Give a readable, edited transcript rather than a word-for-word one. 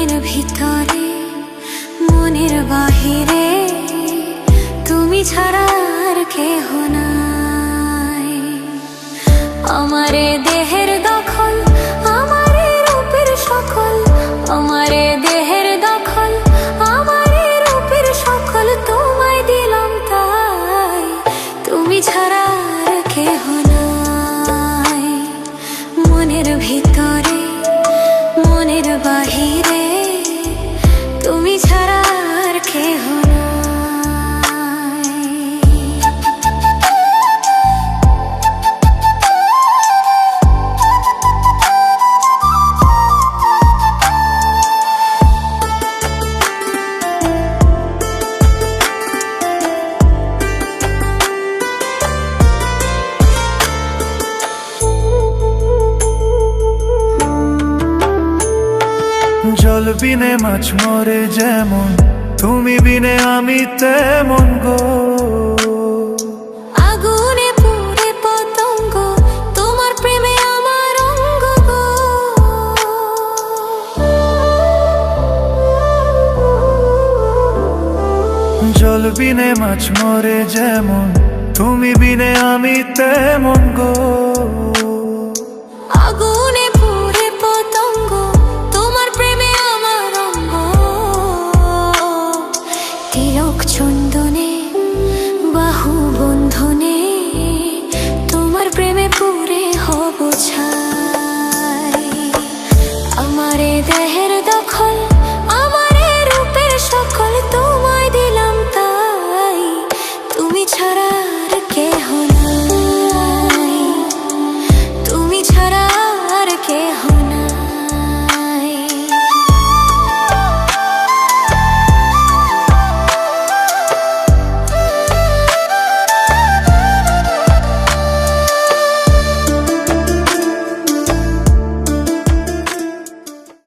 মনের ভিতরে মনের বাহিরে তুমি ছাড়া আর কেহ নাই। আমারে দেহের দখল, আমারে রূপের সকল, আমারে দেহের দখল, আমারে রূপের সকল তোমায় দিলাম তাই। তুমি ছাড়া আর কেহ নাই। মনের ভিতরে মনের বাহিরে তুমি ছাড়া আর কেহ নাই। জল বিনে মাছ মরে যেমন, তুমি বিনে আমি তেমন গো। আগুনে পুড়ে পতঙ্গ, তোমার প্রেমে আমার অঙ্গ গো। জল বিনে মাছ মরে যেমন, তুমি বিনে আমি তেমন গো। আগুনে পুড়ে পতঙ্গ, তোমার প্রেমে আমার অঙ্গ। তিলক চন্দনে বাহু বন্ধনে তোমার প্রেমে পুরে হব ছাই। আমারে দেহের দখল,